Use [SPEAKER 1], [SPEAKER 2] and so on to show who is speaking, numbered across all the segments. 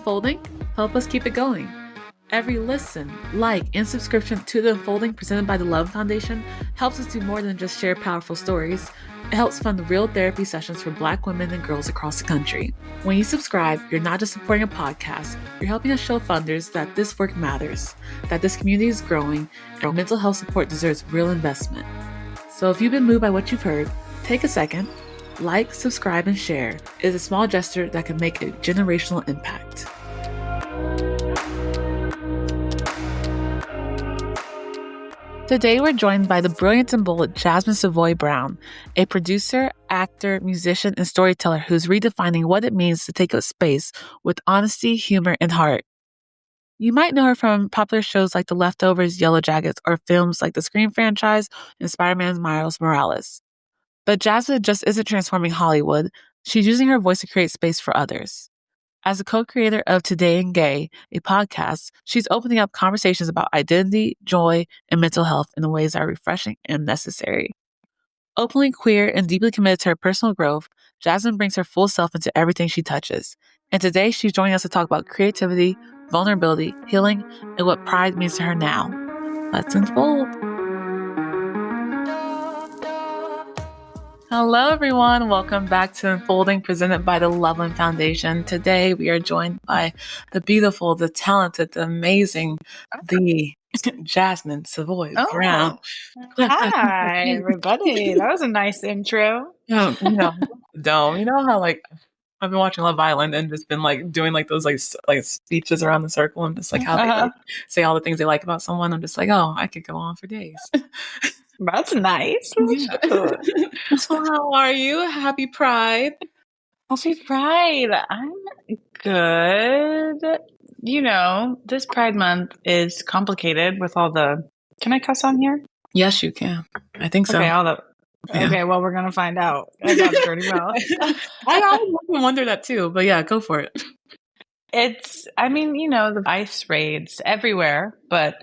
[SPEAKER 1] Unfolding? Help us keep it going. Every listen, like, and subscription to The Unfolding presented by the Loveland Foundation helps us do more than just share powerful stories. It helps fund real therapy sessions for Black women and girls across the country. When you subscribe, you're not just supporting a podcast, you're helping us show funders that this work matters, that this community is growing, and our mental health support deserves real investment. So if you've been moved by what you've heard, take a second, like, subscribe, and share. It is a small gesture that can make a generational impact. Today, we're joined by the brilliant and bold Jasmin Savoy Brown, a producer, actor, musician, and storyteller who's redefining what it means to take up space with honesty, humor, and heart. You might know her from popular shows like The Leftovers, Yellow Jackets, or films like the Scream franchise and Spider-Man's Miles Morales. But Jasmin just isn't transforming Hollywood. She's using her voice to create space for others. As a co-creator of Today and Gay, a podcast, she's opening up conversations about identity, joy, and mental health in ways that are refreshing and necessary. Openly queer and deeply committed to her personal growth, Jasmin brings her full self into everything she touches. And today, she's joining us to talk about creativity, vulnerability, healing, and what pride means to her now. Let's unfold. Hello, everyone. Welcome back to Unfolding, presented by the Loveland Foundation. Today, we are joined by the beautiful, the talented, the amazing, the Jasmin Savoy Brown.
[SPEAKER 2] Hi, everybody. That was a nice intro.
[SPEAKER 1] You know how like I've been watching Love Island and just been like doing like those like speeches around the circle and just like how they like, say all the things they like about someone. I'm just like, oh, I could go on for days.
[SPEAKER 2] That's nice.
[SPEAKER 1] Yeah. So how are you? Happy Pride.
[SPEAKER 2] Happy Pride. I'm good. You know, this Pride Month is complicated with all the... Can I cuss on here?
[SPEAKER 1] Yes, you can. I think so.
[SPEAKER 2] Okay, Okay, well, we're going to find out. I got a dirty mouth.
[SPEAKER 1] I always wonder that too, but yeah, go for it.
[SPEAKER 2] The ICE raids everywhere, but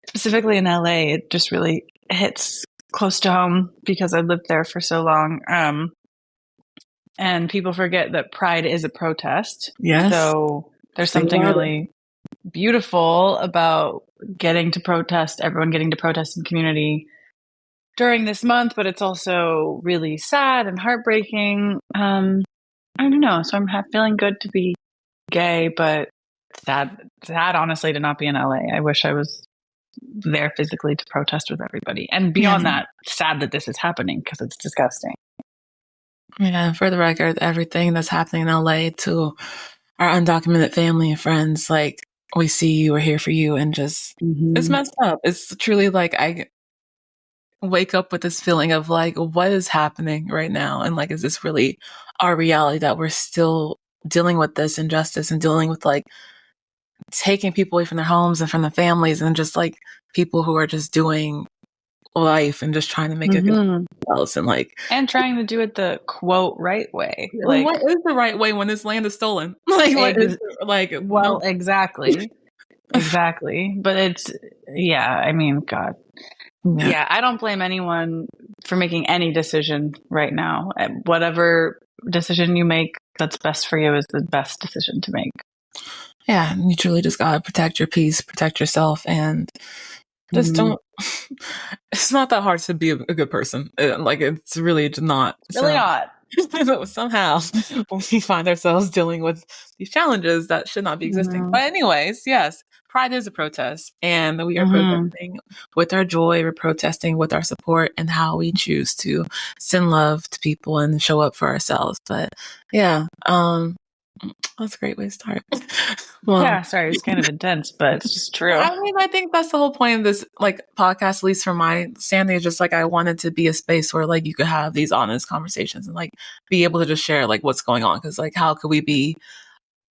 [SPEAKER 2] specifically in LA, it just really hits close to home because I lived there for so long. And people forget that Pride is a protest.
[SPEAKER 1] Yes.
[SPEAKER 2] So there's something really beautiful about everyone getting to protest in community during this month, but it's also really sad and heartbreaking. I don't know. So I'm feeling good to be gay, but sad honestly to not be in LA. I wish I was there physically to protest with everybody. And beyond that, sad that this is happening because it's disgusting.
[SPEAKER 1] Yeah, for the record, everything that's happening in LA to our undocumented family and friends, like, we see you, we're here for you, and just, it's messed up. It's truly like, I wake up with this feeling of like, what is happening right now? And like, is this really our reality that we're still dealing with this injustice and dealing with like taking people away from their homes and from their families and just like people who are just doing life and just trying to make it good else and
[SPEAKER 2] trying to do it the quote right way.
[SPEAKER 1] Like, what is the right way when this land is stolen?
[SPEAKER 2] Exactly. Exactly. But it's God. Yeah, I don't blame anyone for making any decision right now. Whatever decision you make that's best for you is the best decision to make.
[SPEAKER 1] Yeah, you truly just gotta protect your peace, protect yourself, and just don't. It's not that hard to be a good person. It's really not.
[SPEAKER 2] Really not.
[SPEAKER 1] Somehow we find ourselves dealing with these challenges that should not be existing. But anyways, yes, Pride is a protest, and we are protesting with our joy. We're protesting with our support and how we choose to send love to people and show up for ourselves. But yeah, that's a great way to start.
[SPEAKER 2] Sorry, it's kind of intense, but it's just true.
[SPEAKER 1] I think that's the whole point of this podcast, at least from my standing, is just I wanted to be a space where you could have these honest conversations and be able to just share what's going on. Because how could we be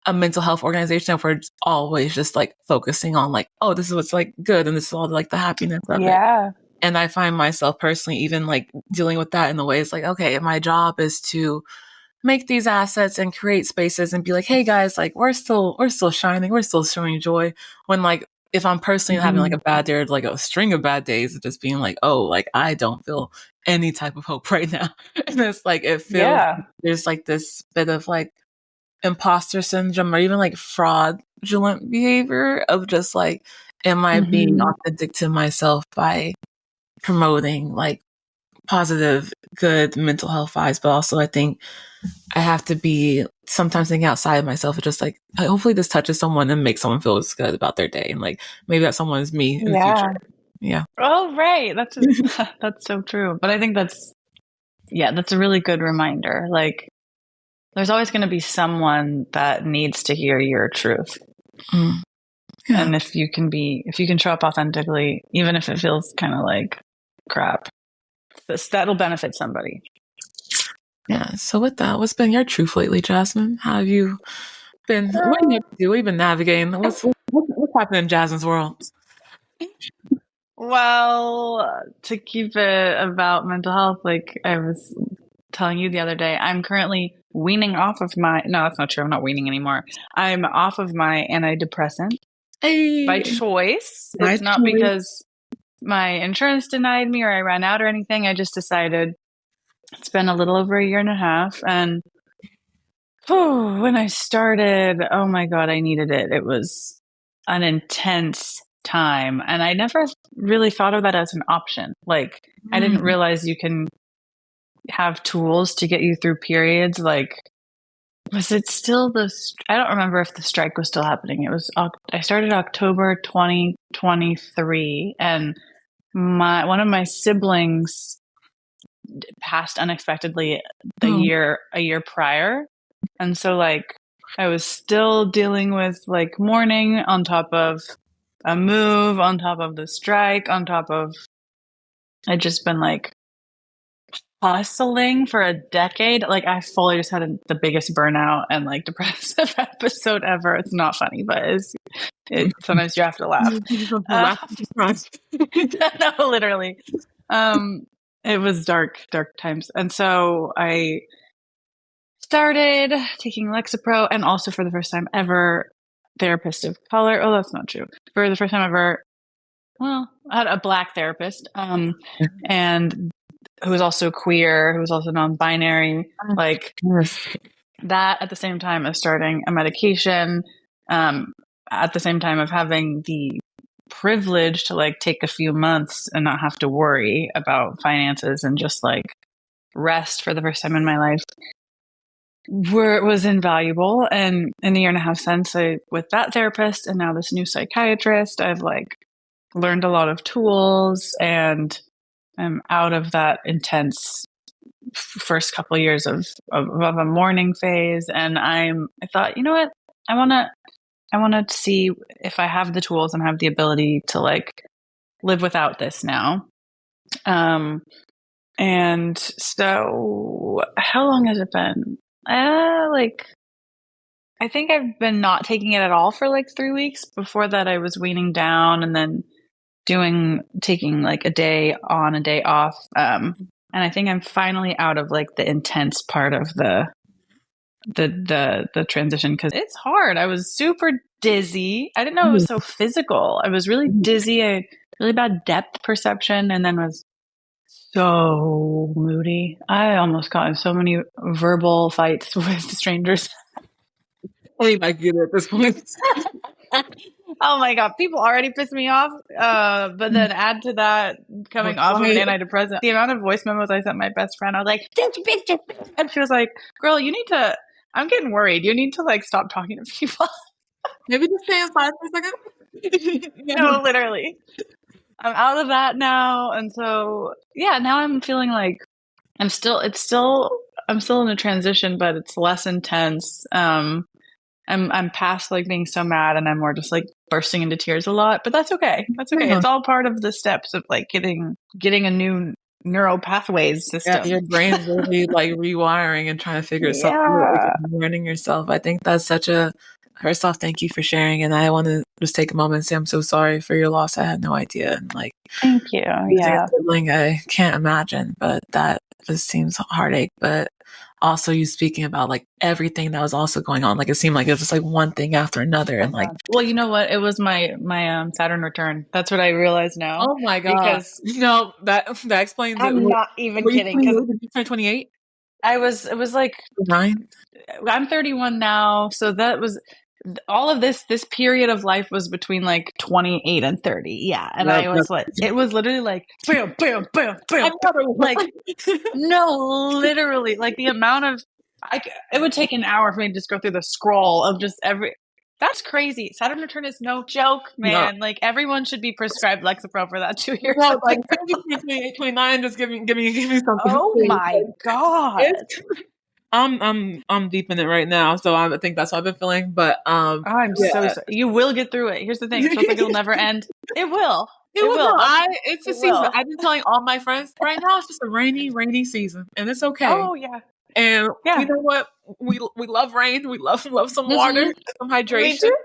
[SPEAKER 1] a mental health organization if we're always just focusing on oh, this is what's good and this is all the happiness of it. And I find myself personally even dealing with that in the ways okay, my job is to make these assets and create spaces and be hey guys, we're still shining, we're still showing joy. When if I'm personally having a bad day or a string of bad days, just being I don't feel any type of hope right now. And it's it feels there's this bit of imposter syndrome or even like fraudulent behavior of just like, am I being authentic to myself by promoting like positive, good mental health vibes? But also I think I have to be sometimes thinking outside of myself. It's just like, hopefully this touches someone and makes someone feel good about their day. And like, maybe that someone is me in the future. Yeah.
[SPEAKER 2] Oh, right. That's so true. But I think that's a really good reminder. Like, there's always going to be someone that needs to hear your truth.
[SPEAKER 1] Yeah.
[SPEAKER 2] And if you can show up authentically, even if it feels kind of like crap, that'll benefit somebody.
[SPEAKER 1] Yeah. So with that, what's been your truth lately, Jasmin? How have you been? What have you been navigating? What's happening in Jasmin's world?
[SPEAKER 2] Well, to keep it about mental health, like I was telling you the other day, I'm currently weaning off of no, that's not true. I'm not weaning anymore. I'm off of my antidepressant by choice. It's not because my insurance denied me or I ran out or anything. I just decided it's been a little over a year and a half. And when I started, oh my God, I needed it. It was an intense time. And I never really thought of that as an option. Like, I didn't realize you can have tools to get you through periods. Like, was it still I don't remember if the strike was still happening. I started October 2023, and one of my siblings passed unexpectedly a year prior. And so like I was still dealing with like mourning on top of a move, on top of the strike, on top of I'd just been like hustling for a decade. Like I fully just had the biggest burnout and like depressive episode ever. It's not funny, but sometimes you have to laugh. No, literally. It was dark times. And so I started taking Lexapro, and also for the first time ever, therapist of color. Oh, that's not true. For the first time ever, well, I had a Black therapist, and who was also queer, who was also non-binary, like that at the same time as starting a medication, at the same time of having the privilege to like take a few months and not have to worry about finances and just like rest for the first time in my life was invaluable. And in the year and a half since, with that therapist and now this new psychiatrist, I've like learned a lot of tools, and I'm out of that intense first couple of years of a mourning phase. And I thought, you know what, I want to see if I have the tools and have the ability to like live without this now. And so how long has it been? Like, I think I've been not taking it at all for like 3 weeks. Before that, I was weaning down and then taking like a day on, a day off. And I think I'm finally out of like the intense part of the transition, because it's hard. I was super dizzy. I didn't know it was so physical. I was really dizzy. I had really bad depth perception, and then was so moody. I almost got in so many verbal fights with strangers.
[SPEAKER 1] I think I get it at this point.
[SPEAKER 2] Oh my God, people already piss me off. But then add to that coming off of an antidepressant. The amount of voice memos I sent my best friend, I was like, this bitch. And she was like, girl, I'm getting worried. You need to like stop talking to people.
[SPEAKER 1] Maybe just stay inside for a second.
[SPEAKER 2] No, literally. I'm out of that now. And so, yeah, now I'm feeling like I'm still in a transition, but it's less intense. I'm past like being so mad, and I'm more just like bursting into tears a lot, but that's okay. That's okay. Yeah. It's all part of the steps of like getting a new neural pathways system.
[SPEAKER 1] Yeah, your brain's really like rewiring and trying to figure something out, like learning yourself. I think that's first off, thank you for sharing. And I want to just take a moment and say I'm so sorry for your loss. I had no idea. And like,
[SPEAKER 2] thank you. Yeah.
[SPEAKER 1] A sibling, I can't imagine, but that just seems heartache. But also you speaking about like everything that was also going on. Like it seemed like it was just like one thing after another. And like,
[SPEAKER 2] well, you know what? It was my Saturn return. That's what I realize now.
[SPEAKER 1] Oh my God. Because that explains
[SPEAKER 2] I'm
[SPEAKER 1] it.
[SPEAKER 2] not even kidding.
[SPEAKER 1] 28?
[SPEAKER 2] it was like
[SPEAKER 1] 9?
[SPEAKER 2] I'm 31 now, so that was all of this period of life was between like 28 and 30. Yeah. And
[SPEAKER 1] Yep,
[SPEAKER 2] I
[SPEAKER 1] yep.
[SPEAKER 2] was like, it was literally like bam, bam, bam, bam.
[SPEAKER 1] Another one.
[SPEAKER 2] Like, no, literally, like the amount of it would take an hour for me to just go through the scroll of just that's crazy. Saturn Return is no joke,
[SPEAKER 1] No.
[SPEAKER 2] man. Like everyone should be prescribed Lexapro for that 2 years
[SPEAKER 1] No,
[SPEAKER 2] of
[SPEAKER 1] like
[SPEAKER 2] their
[SPEAKER 1] send me
[SPEAKER 2] life.
[SPEAKER 1] 28, 29, just give me something,
[SPEAKER 2] Oh
[SPEAKER 1] please.
[SPEAKER 2] my God.
[SPEAKER 1] It's I'm deep in it right now, so I think that's what I've been feeling. But
[SPEAKER 2] I'm so
[SPEAKER 1] yeah.
[SPEAKER 2] sorry. You will get through it. Here's the thing. It feels like it'll never end. It will.
[SPEAKER 1] It
[SPEAKER 2] It
[SPEAKER 1] will no,
[SPEAKER 2] will.
[SPEAKER 1] it's a
[SPEAKER 2] It
[SPEAKER 1] season.
[SPEAKER 2] will.
[SPEAKER 1] I've been telling all my friends right now it's just a rainy season, and it's okay.
[SPEAKER 2] Oh yeah.
[SPEAKER 1] And you
[SPEAKER 2] Yeah.
[SPEAKER 1] know what? We love rain. We love some water,
[SPEAKER 2] Hmm.
[SPEAKER 1] some
[SPEAKER 2] We
[SPEAKER 1] hydration.
[SPEAKER 2] do.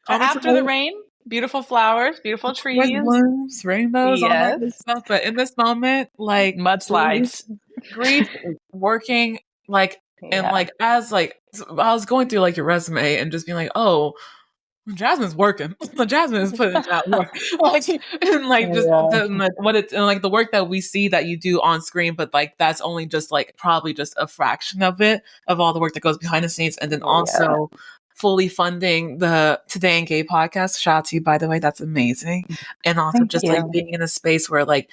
[SPEAKER 1] Almost
[SPEAKER 2] After the rain, beautiful flowers, beautiful
[SPEAKER 1] red
[SPEAKER 2] trees.
[SPEAKER 1] blooms, rainbows, all that good
[SPEAKER 2] Yes.
[SPEAKER 1] stuff. But in this moment, like
[SPEAKER 2] Mudslides.
[SPEAKER 1] grief working like and
[SPEAKER 2] Yeah.
[SPEAKER 1] like as like I was going through like your resume and just being like, oh, Jasmine's working. Jasmine is putting in that work. Like, and like just
[SPEAKER 2] Yeah.
[SPEAKER 1] what it's and like the work that we see that you do on screen, but like that's only just like probably just a fraction of it of all the work that goes behind the scenes, and then
[SPEAKER 2] Yeah.
[SPEAKER 1] also fully funding the Today and Gay podcast. Shout out to you, by the way, that's amazing. And also
[SPEAKER 2] Thank
[SPEAKER 1] just like
[SPEAKER 2] you.
[SPEAKER 1] being in a space where like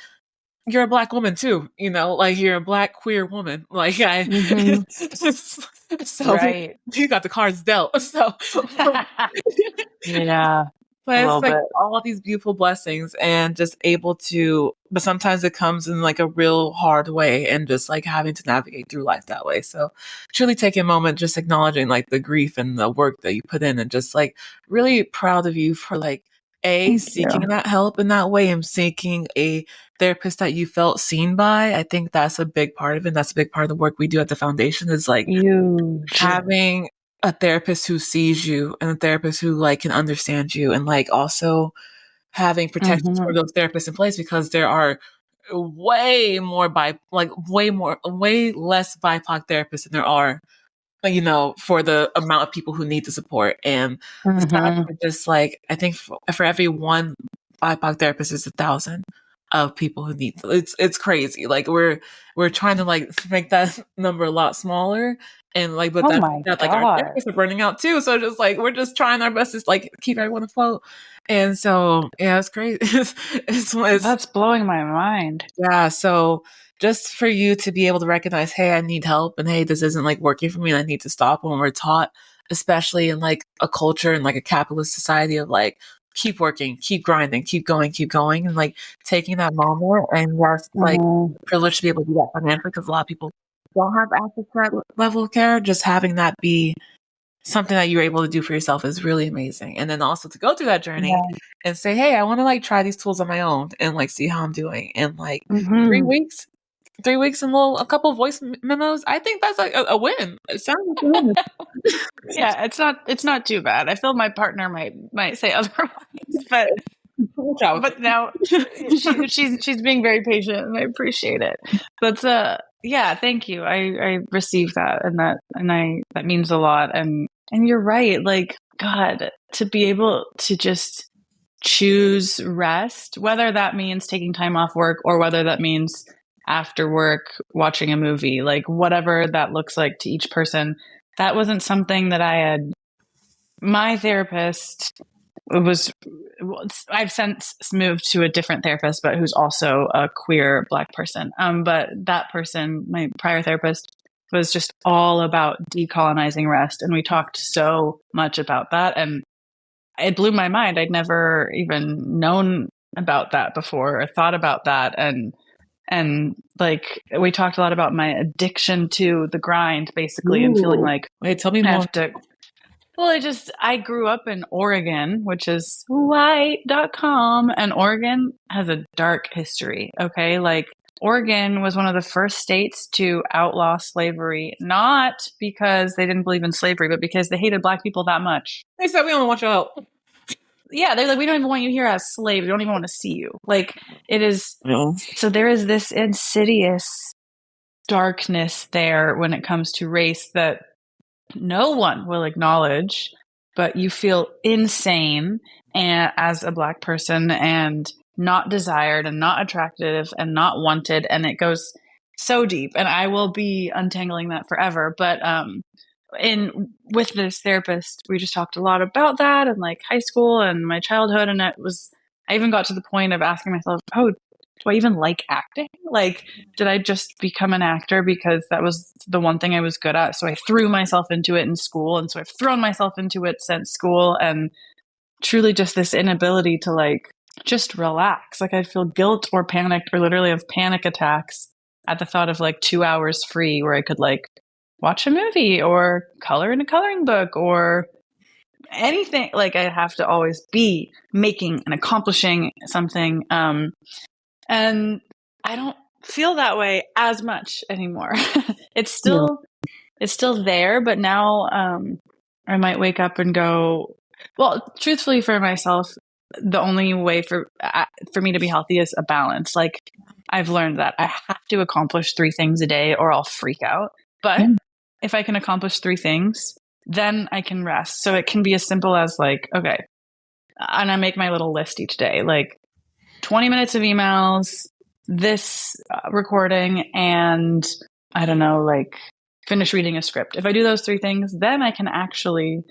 [SPEAKER 1] you're a Black woman too, you know, like you're a Black queer woman. Like I,
[SPEAKER 2] Hmm.
[SPEAKER 1] so
[SPEAKER 2] Right.
[SPEAKER 1] you got the cards dealt. So,
[SPEAKER 2] Yeah. A
[SPEAKER 1] but it's
[SPEAKER 2] little
[SPEAKER 1] like
[SPEAKER 2] bit.
[SPEAKER 1] all these beautiful blessings and just able to, but sometimes it comes in like a real hard way and just like having to navigate through life that way. So truly taking a moment, just acknowledging like the grief and the work that you put in and just like really proud of you for like,
[SPEAKER 2] Thank
[SPEAKER 1] seeking
[SPEAKER 2] you.
[SPEAKER 1] that help in that way and seeking a therapist that you felt seen by. I think that's a big part of it. That's a big part of the work we do at the foundation is like
[SPEAKER 2] Huge.
[SPEAKER 1] having a therapist who sees you and a therapist who like can understand you and like also having protections for
[SPEAKER 2] Hmm.
[SPEAKER 1] those therapists in place because there are way less BIPOC therapists than there are, you know, for the amount of people who need the support. And the stats
[SPEAKER 2] Hmm.
[SPEAKER 1] are just like, I think for every one BIPOC therapist is 1,000 of people who need, it's crazy. Like we're trying to like make that number a lot smaller. And like, but
[SPEAKER 2] Oh
[SPEAKER 1] that,
[SPEAKER 2] my
[SPEAKER 1] like our
[SPEAKER 2] God.
[SPEAKER 1] therapists are burning out too. So just like, we're just trying our best to like keep everyone afloat. And so, yeah, it's crazy. It's
[SPEAKER 2] That's blowing my mind.
[SPEAKER 1] yeah, so just for you to be able to recognize, hey, I need help and hey, this isn't like working for me and I need to stop when we're taught, especially in like a culture and like a capitalist society of like, keep working, keep grinding, keep going, and like taking that moment and yes, like
[SPEAKER 2] Hmm.
[SPEAKER 1] privileged to be able to do that financially because a lot of people don't have access to that level of care. Just having that be something that you're able to do for yourself is really amazing. And then also to go through that journey
[SPEAKER 2] Yeah.
[SPEAKER 1] and say, hey, I want to like try these tools on my own and like see how I'm doing. And like three
[SPEAKER 2] Hmm.
[SPEAKER 1] weeks, 3 weeks and a couple voice memos. I think that's like a win. It sounds like a win.
[SPEAKER 2] Yeah, it's not too bad. I feel my partner might say otherwise,
[SPEAKER 1] Watch out.
[SPEAKER 2] but now she's being very patient and I appreciate it. But yeah, thank you. I received that and I that means a lot and you're right. Like God, to be able to just choose rest, whether that means taking time off work or whether that means after work watching a movie, like whatever that looks like to each person. That wasn't something that I had. My therapist was, I've since moved to a different therapist, but who's also a queer Black person. But that person, my prior therapist, was just all about decolonizing rest. And we talked so much about that. And it blew my mind. I'd never even known about that before or thought about that. And like we talked a lot about my addiction to the grind, basically, and feeling
[SPEAKER 1] Ooh.
[SPEAKER 2] like
[SPEAKER 1] Wait, tell me
[SPEAKER 2] I
[SPEAKER 1] more.
[SPEAKER 2] have to. Well, I grew up in Oregon, which is white.com, and Oregon has a dark history. Okay. Like Oregon was one of the first states to outlaw slavery, not because they didn't believe in slavery, but because they hated Black people that much.
[SPEAKER 1] They said we don't want your help.
[SPEAKER 2] Yeah, they're like, we don't even want you here as slaves. We don't even want to see you. Like it is.
[SPEAKER 1] No.
[SPEAKER 2] So there is this insidious darkness there when it comes to race that no one will acknowledge, but you feel insane as a Black person and not desired and not attractive and not wanted. And it goes so deep, and I will be untangling that forever. But with this therapist, we just talked a lot about that and like high school and my childhood, and I even got to the point of asking myself, oh, do I even like acting? Like, did I just become an actor because that was the one thing I was good at? So I threw myself into it in school, and so I've thrown myself into it since school, and truly just this inability to like just relax. Like I'd feel guilt or panicked or literally have panic attacks at the thought of like 2 hours free where I could like watch a movie or color in a coloring book or anything. Like I have to always be making and accomplishing something. And I don't feel that way as much anymore. it's
[SPEAKER 1] Yeah.
[SPEAKER 2] still it's still there, but now I might wake up and go, well, truthfully for myself, the only way for me to be healthy is a balance. Like I've learned that I have to accomplish 3 things a day or I'll freak out. But if I can accomplish 3 things, then I can rest. So it can be as simple as like, okay, and I make my little list each day, like 20 minutes of emails, this recording, and I don't know, like finish reading a script. If I do those 3 things, then I can actually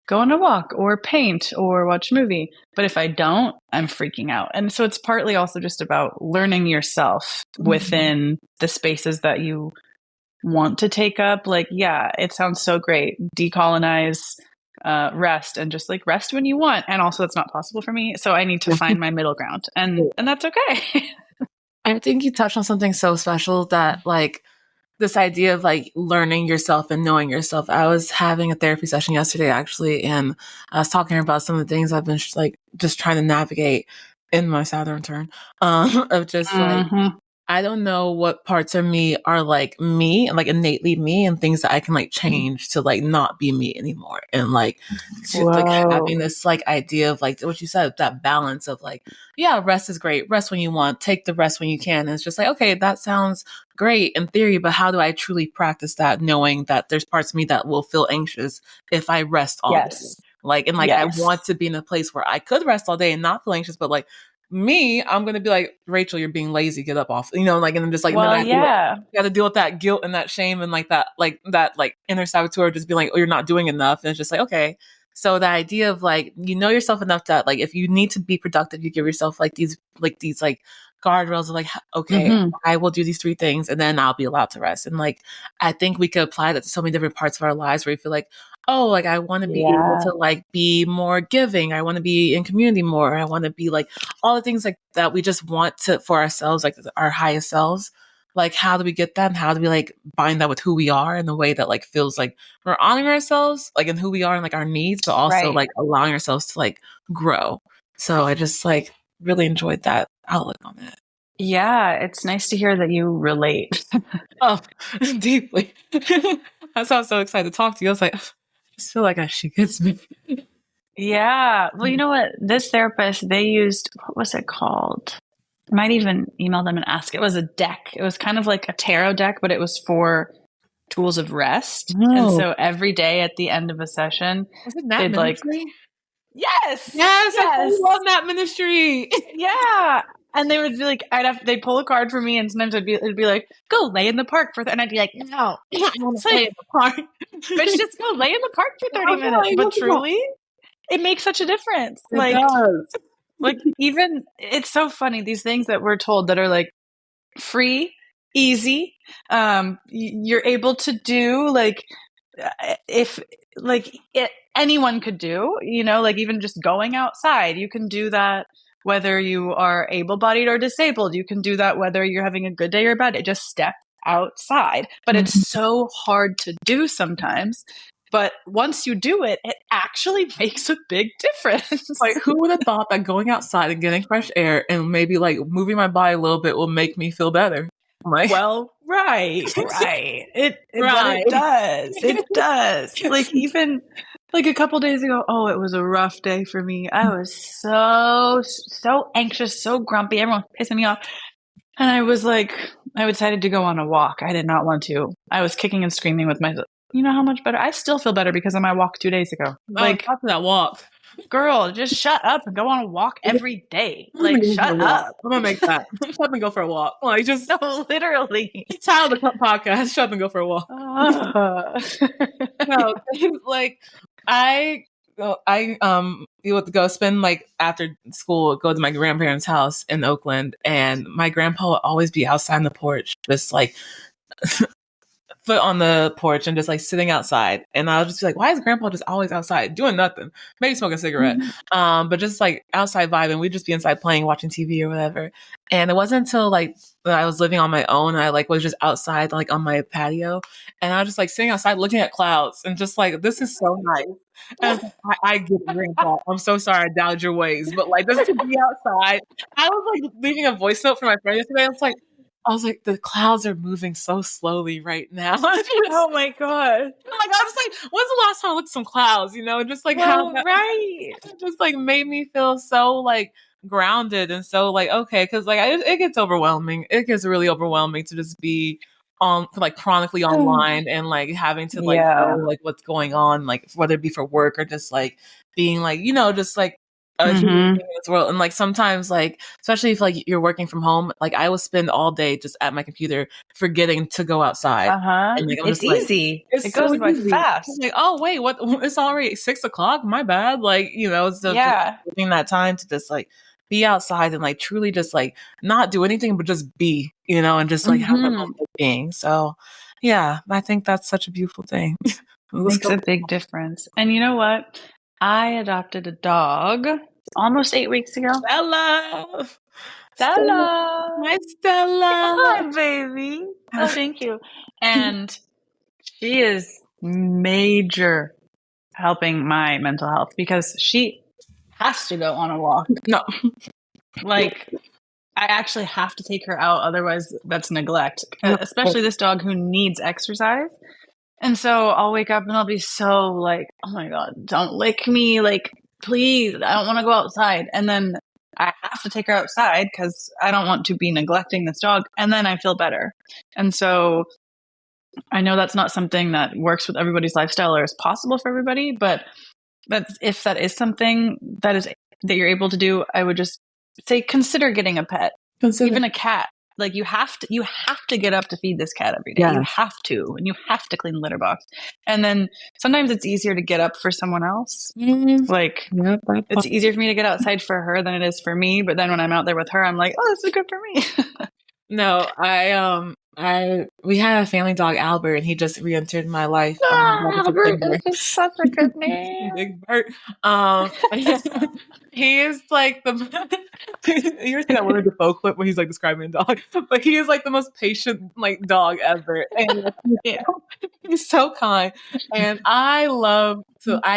[SPEAKER 2] go on a walk or paint or watch a movie. But if I don't, I'm freaking out. And so it's partly also just about learning yourself within the spaces that you want to take up. Like, yeah, it sounds so great. Decolonize, rest, and just like rest when you want. And also it's not possible for me. So I need to find my middle ground, and that's okay.
[SPEAKER 1] I think you touched on something so special that like this idea of like learning yourself and knowing yourself. I was having a therapy session yesterday actually, and I was talking about some of the things I've been like just trying to navigate in my Saturn Return, of just like I don't know what parts of me are like me and like innately me and things that I can like change to like not be me anymore. And like just like having this like idea of like what you said, that balance of like, yeah, rest is great. Rest when you want, take the rest when you can. And it's just like, okay, that sounds great in theory, but how do I truly practice that knowing that there's parts of me that will feel anxious if I rest all day? Like, and like, I want to be in a place where I could rest all day and not feel anxious, but like, me, I'm gonna be like, Rachel, you're being lazy. Get up off, like, and I'm just like,
[SPEAKER 2] well,
[SPEAKER 1] then I got to deal with that guilt and that shame and like that inner saboteur just being like, oh, you're not doing enough. And it's just like, okay. So the idea of like, yourself enough that like, if you need to be productive, you give yourself like these guardrails of like, okay, I will do these 3 things and then I'll be allowed to rest. And like, I think we could apply that to so many different parts of our lives where you feel like, oh, like I want to be able to like be more giving. I want to be in community more. I want to be like all the things like that we just want to for ourselves, like our highest selves. Like, how do we get that? And how do we like bind that with who we are in the way that like feels like we're honoring ourselves, like in who we are and like our needs, but also like allowing ourselves to like grow. So I just like really enjoyed that outlook on it.
[SPEAKER 2] Yeah, it's nice to hear that you relate.
[SPEAKER 1] Oh, deeply. That's why I was so excited to talk to you. I was like, I just feel like she gets me.
[SPEAKER 2] Yeah. Well, you know what? This therapist, they used, what was it called? I might even email them and ask. It was a deck. It was kind of like a tarot deck, but it was for tools of rest. Oh. And so every day at the end of a session,
[SPEAKER 1] was it that ministry?
[SPEAKER 2] Like, yes.
[SPEAKER 1] I love that ministry.
[SPEAKER 2] Yeah. And they would be like, they'd pull a card for me, and sometimes it'd be like, go lay in the park and I'd be like, no, I want to lay in the park. But just go lay in the park for 30 minutes. But truly, it makes such a difference.
[SPEAKER 1] It does.
[SPEAKER 2] Like even, it's so funny, these things that we're told that are like free, easy, you're able to do, like, if like anyone could do, like even just going outside, you can do that. Whether you are able-bodied or disabled, you can do that whether you're having a good day or a bad day. Just step outside. But it's so hard to do sometimes. But once you do it, it actually makes a big difference.
[SPEAKER 1] Like, who would have thought that going outside and getting fresh air and maybe like moving my body a little bit will make me feel better? Like,
[SPEAKER 2] well, right. It does. It does. Like even like a couple days ago, it was a rough day for me. I was so anxious, so grumpy. Everyone was pissing me off. And I was like, I decided to go on a walk. I did not want to. I was kicking and screaming with myself. You know how much better? I still feel better because of my walk 2 days ago.
[SPEAKER 1] Like, after that walk.
[SPEAKER 2] Girl, just shut up and go on a walk every day. Like, shut up.
[SPEAKER 1] I'm gonna make that. Shut up and go for a walk. Like, just
[SPEAKER 2] No, literally.
[SPEAKER 1] title the podcast. Shut up and go for a walk. No, like you would go spend like after school, go to my grandparents' house in Oakland, and my grandpa would always be outside on the porch, just like foot on the porch and just like sitting outside. And I'll just be like, why is grandpa just always outside doing nothing? Maybe smoking a cigarette. But just like outside vibing. We'd just be inside playing, watching TV or whatever. And it wasn't until like I was living on my own, I like was just outside like on my patio. And I was just like sitting outside looking at clouds and just like, this is so nice. And I get it, grandpa. I'm so sorry I doubted your ways. But like just to be outside. I was like leaving a voice note for my friend yesterday. I was like, the clouds are moving so slowly right now.
[SPEAKER 2] Oh my God.
[SPEAKER 1] Like, I was like, when's the last time I looked at some clouds? You know, just like how that just like made me feel so like grounded and so like, okay. Cause like it gets overwhelming. It gets really overwhelming to just be on like chronically online and like having to like know like what's going on, like whether it be for work or just like being like, you know, just like a human being in this world. And like sometimes like especially if like you're working from home, like I will spend all day just at my computer forgetting to go outside. And like,
[SPEAKER 2] it's easy. It goes so by fast.
[SPEAKER 1] I'm like, oh wait, what, it's already 6:00, my bad. Like, you know, so just taking that time to just like be outside and like truly just like not do anything but just be, you know, and just like have that moment of being. So yeah, I think that's such a beautiful thing.
[SPEAKER 2] Makes a big difference. And you know what? I adopted a dog almost 8 weeks ago.
[SPEAKER 1] Stella!
[SPEAKER 2] My
[SPEAKER 1] Stella!
[SPEAKER 2] Hi, baby. Oh, thank you. And she is major helping my mental health because she has to go on a walk.
[SPEAKER 1] No.
[SPEAKER 2] Like, I actually have to take her out. Otherwise, that's neglect. Especially this dog who needs exercise. And so I'll wake up and I'll be so like, oh my God, don't lick me. Like, please, I don't want to go outside. And then I have to take her outside because I don't want to be neglecting this dog. And then I feel better. And so I know that's not something that works with everybody's lifestyle or is possible for everybody. But if that is something that you're able to do, I would just say, consider getting a pet, even a cat. Like you have to get up to feed this cat every day. Yeah. You have to, and you have to clean the litter box. And then sometimes it's easier to get up for someone else. Like it's easier for me to get outside for her than it is for me. But then when I'm out there with her, I'm like, oh, this is good for me.
[SPEAKER 1] No, we had a family dog, Albert, and he just re-entered my life.
[SPEAKER 2] Albert is such a good name.
[SPEAKER 1] Big Bert. He is like the you ever seen that Willem Dafoe clip where he's like describing a dog? But he is like the most patient like dog ever. And he's so kind. And I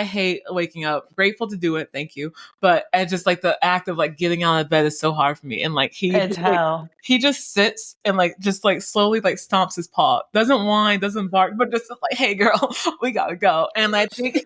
[SPEAKER 1] hate waking up. Grateful to do it, thank you. But I just like the act of like getting out of bed is so hard for me. And like he just sits and like just like slowly like stomps his paw. Doesn't whine, doesn't bark, but just like, hey girl, we gotta go. And I think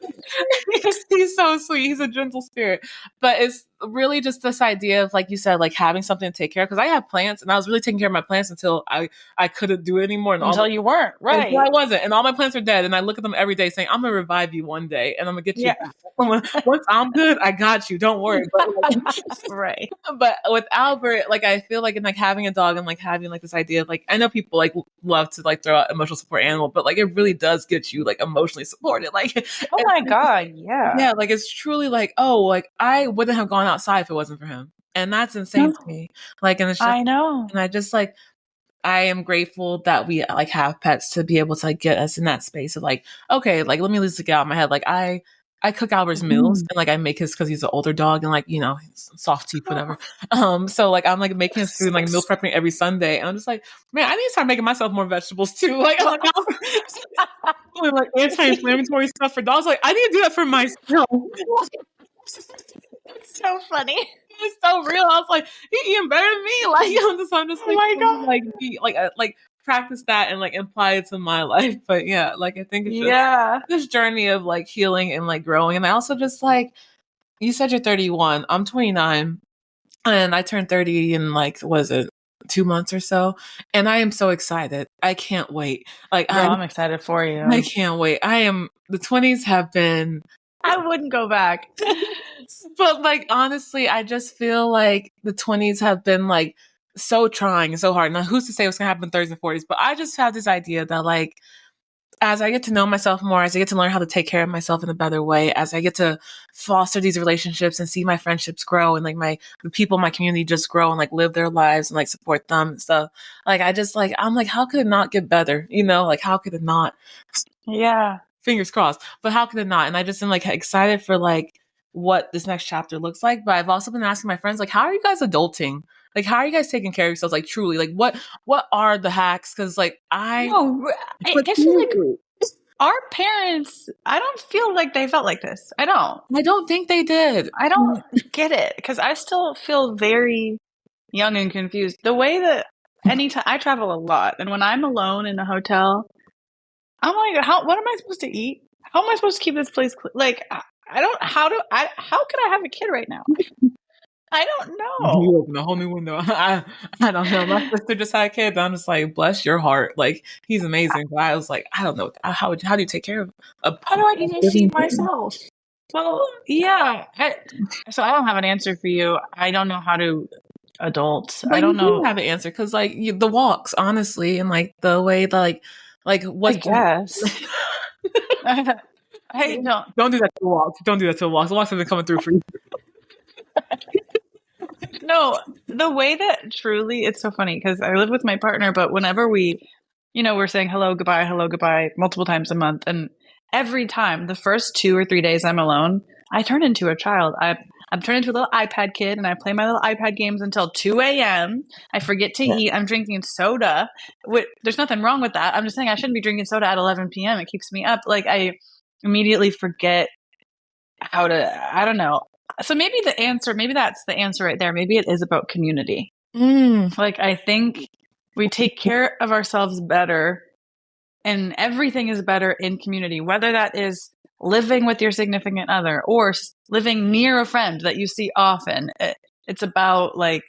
[SPEAKER 1] he's so sweet. He's a gentle spirit. But it's really just this idea of, like you said, like having something to take care of. Because I have plants, and I was really taking care of my plants until I couldn't do it anymore. And
[SPEAKER 2] until you weren't, right?
[SPEAKER 1] Until I wasn't, and all my plants are dead. And I look at them every day, saying, "I'm gonna revive you one day, and I'm gonna get you back. Once I'm good, I got you. Don't worry." But like,
[SPEAKER 2] right.
[SPEAKER 1] But with Albert, like I feel like in like having a dog and like having like this idea of like I know people like love to like throw out emotional support animal, but like it really does get you like emotionally supported. Like,
[SPEAKER 2] oh my God, yeah,
[SPEAKER 1] like it's truly like, oh, like I wouldn't have gone outside if it wasn't for him, and that's insane to me. Like, and it's just,
[SPEAKER 2] I know,
[SPEAKER 1] and I just like. I am grateful that we like have pets to be able to like get us in that space of like, okay, like let me just get out of my head. Like I cook Albert's meals and like I make his because he's an older dog and like, you know, soft teeth, whatever. So like I'm like making his food, like meal prepping every Sunday. And I'm just like, man, I need to start making myself more vegetables too. Like like anti-inflammatory stuff for dogs. Like I need to do that for myself.
[SPEAKER 2] It's so funny.
[SPEAKER 1] It's so real. I was like, he eating better than me. Like I'm just like, oh my God. Like practice that and like apply it to my life. But yeah, like I think it's just this journey of like healing and like growing. And I also just like, you said you're 31. I'm 29 and I turned 30 in like, what is it? 2 months or so. And I am so excited. I can't wait. Like
[SPEAKER 2] I'm excited for you.
[SPEAKER 1] I can't wait. The 20s have been
[SPEAKER 2] I wouldn't go back.
[SPEAKER 1] But like honestly, I just feel like the 20s have been like so trying and so hard. Now, who's to say what's gonna happen in 30s and 40s? But I just have this idea that like as I get to know myself more, as I get to learn how to take care of myself in a better way, as I get to foster these relationships and see my friendships grow and like the people in my community just grow and like live their lives and like support them and stuff. Like I just like I'm like, how could it not get better? You know, like how could it not?
[SPEAKER 2] Yeah.
[SPEAKER 1] Fingers crossed. But how could it not? And I just am like excited for like what this next chapter looks like. But I've also been asking my friends, like, how are you guys adulting? Like, how are you guys taking care of yourselves? Like, truly, like, what are the hacks? Because, like,
[SPEAKER 2] No,
[SPEAKER 1] but
[SPEAKER 2] I feel like our parents, I don't feel like they felt like this. I
[SPEAKER 1] don't think they did.
[SPEAKER 2] I don't get it because I still feel very young and confused. The way that anytime I travel a lot, and when I'm alone in a hotel, I'm like, what am I supposed to eat? How am I supposed to keep this place clean? Like, I don't, how could I have a kid right now? I don't know.
[SPEAKER 1] You open a whole new window. I don't know. My sister just had a kid. I'm just like, bless your heart. Like, he's amazing. But I was like, I don't know. How do you take care of
[SPEAKER 2] how do I even feed myself? Well, yeah. So I don't have an answer for you. I don't know how to adult.
[SPEAKER 1] But
[SPEAKER 2] I don't know.
[SPEAKER 1] You have an answer because, like, the walks, honestly, and like the way that, like what's
[SPEAKER 2] I guess. I
[SPEAKER 1] don't do that to the walks. Don't do that to the walks. The walks have been coming through for you.
[SPEAKER 2] No, the way that truly, it's so funny because I live with my partner, but whenever we're saying hello, goodbye multiple times a month. And every time, the first 2 or 3 days I'm alone, I turn into a child. I'm turned into a little iPad kid and I play my little iPad games until 2 a.m. I forget to eat. I'm drinking soda. There's nothing wrong with that. I'm just saying I shouldn't be drinking soda at 11 p.m. It keeps me up. Like I immediately forget how to, I don't know. So maybe that's the answer right there. Maybe it is about community. Like I think we take care of ourselves better and everything is better in community, whether that is living with your significant other or living near a friend that you see often. It's about like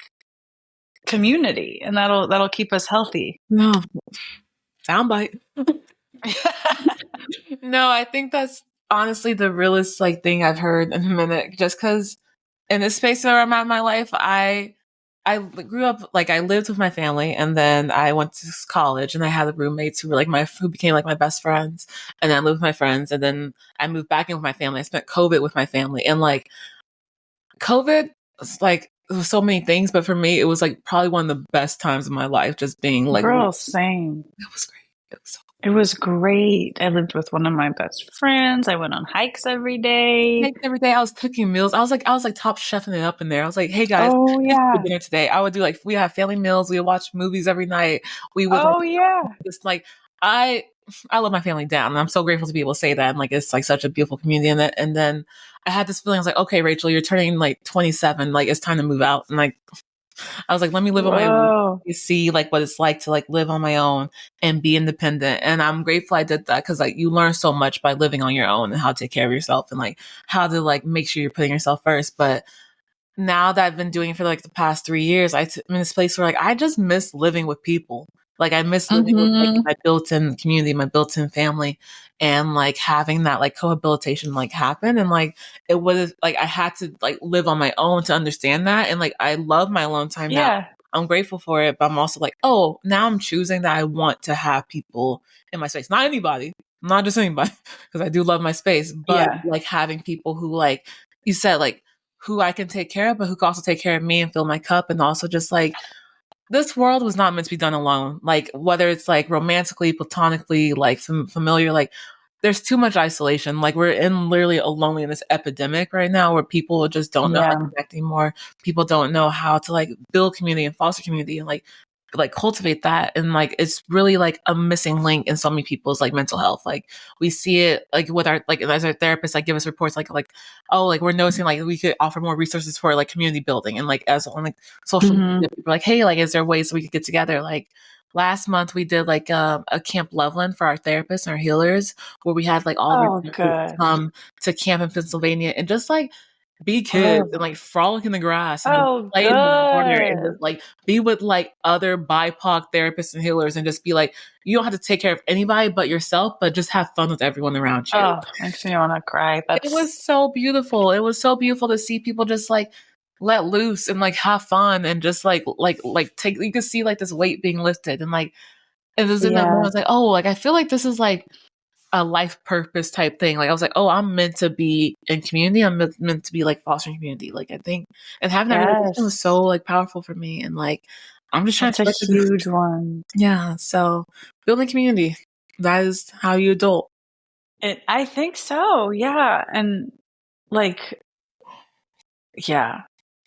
[SPEAKER 2] community and that'll keep us healthy.
[SPEAKER 1] No. Soundbite. No, I think that's honestly the realest like thing I've heard in a minute. Just because in this space where I'm at in my life, I grew up like I lived with my family, and then I went to college, and I had roommates who were like who became like my best friends, and then I lived with my friends, and then I moved back in with my family. I spent COVID with my family, and like COVID was like it was so many things, but for me, it was like probably one of the best times of my life. Just being like,
[SPEAKER 2] girl, same.
[SPEAKER 1] It was great.
[SPEAKER 2] It was great. I lived with one of my best friends. I went on hikes every day.
[SPEAKER 1] I was cooking meals. I was like top chefing it up in there. I was like, hey guys,
[SPEAKER 2] oh yeah,
[SPEAKER 1] dinner today. I would do like we have family meals. We would watch movies every night. We would just like I love my family down, and I'm so grateful to be able to say that. And like it's like such a beautiful community in it. And then I had this feeling. I was like, okay, Rachel, you're turning like 27. Like it's time to move out. And like I was like, let me live on my own. You see like what it's like to like live on my own and be independent. And I'm grateful I did that because like you learn so much by living on your own and how to take care of yourself and like how to like make sure you're putting yourself first. But now that I've been doing it for like the past 3 years, I'm in this place where like I just miss living with people. Like I miss living with like my built-in community, my built-in family, and like having that like cohabitation like happen. And like it was like I had to like live on my own to understand that. And like I love my alone time now. I'm grateful for it, but I'm also like, oh, now I'm choosing that I want to have people in my space. Not anybody, not just anybody, because I do love my space, but like having people who like you said, like who I can take care of, but who can also take care of me and fill my cup. And also just like, this world was not meant to be done alone. Like whether it's like romantically, platonically, like familiar, like there's too much isolation. Like we're in literally a loneliness epidemic right now where people just don't know how to connect anymore. People don't know how to like build community and foster community and like cultivate that. And like it's really like a missing link in so many people's like mental health. Like we see it like with our like as our therapists like give us reports like oh like we're noticing like we could offer more resources for like community building and like as on like social media, people are like, hey, like is there ways we could get together? Like last month we did like a camp Loveland for our therapists and our healers where we had like all of our come to camp in Pennsylvania and just like be kids and
[SPEAKER 2] Oh,
[SPEAKER 1] like frolic in the grass and just
[SPEAKER 2] oh,
[SPEAKER 1] play in the water and
[SPEAKER 2] good.
[SPEAKER 1] just like be with like other BIPOC therapists and healers and just be like, you don't have to take care of anybody but yourself, but just have fun with everyone around you.
[SPEAKER 2] Oh, makes me want to cry.
[SPEAKER 1] It was so beautiful. It was so beautiful to see people just like let loose and like have fun and just like take, you could see like this weight being lifted and like it was in that moment, I
[SPEAKER 2] Yeah.
[SPEAKER 1] was like, oh, like I feel like this is like a life purpose type thing. Like I was like, oh, I'm meant to be in community. I'm meant to be like fostering community. Like I think, and having that realization was
[SPEAKER 2] Yes.
[SPEAKER 1] so like powerful for me. And like, I'm just trying to
[SPEAKER 2] That's a
[SPEAKER 1] spread the,
[SPEAKER 2] huge one.
[SPEAKER 1] yeah. So building community, that is how you adult.
[SPEAKER 2] I think so. Yeah. And like, yeah,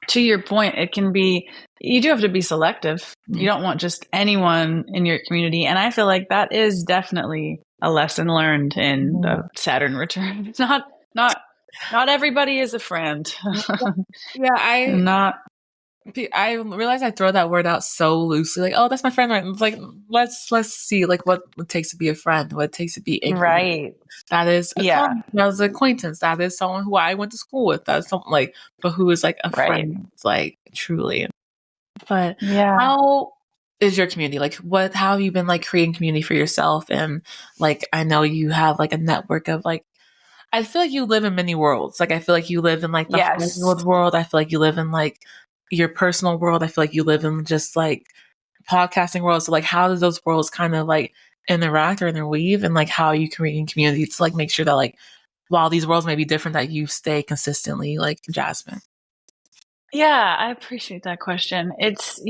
[SPEAKER 2] to your point, it can be, you do have to be selective. You don't want just anyone in your community. And I feel like that is definitely a lesson learned in
[SPEAKER 1] Mhm.
[SPEAKER 2] the Saturn Return. It's not, not everybody is a friend.
[SPEAKER 1] Yeah,
[SPEAKER 2] Not
[SPEAKER 1] I realize I throw that word out so loosely, like, oh, that's my friend, right? And it's like, let's see, like, what it takes to be a friend, what it takes to be in community.
[SPEAKER 2] right.
[SPEAKER 1] That is a
[SPEAKER 2] Yeah.
[SPEAKER 1] friend, that is an acquaintance, that is someone who I went to school with, that's something like, but who is like a
[SPEAKER 2] Right.
[SPEAKER 1] friend, like truly. But
[SPEAKER 2] Yeah.
[SPEAKER 1] how is your community? Like, how have you been like creating community for yourself? And like, I know you have like a network of like, I feel like you live in many worlds. Like I feel like you live in like the
[SPEAKER 2] Yes.
[SPEAKER 1] Hollywood world. I feel like you live in like your personal world. I feel like you live in just like podcasting world. So like how does those worlds kind of like interact or interweave and like how you create community to like make sure that like while these worlds may be different that you stay consistently like Jasmin?
[SPEAKER 2] Yeah, I appreciate that question. It's,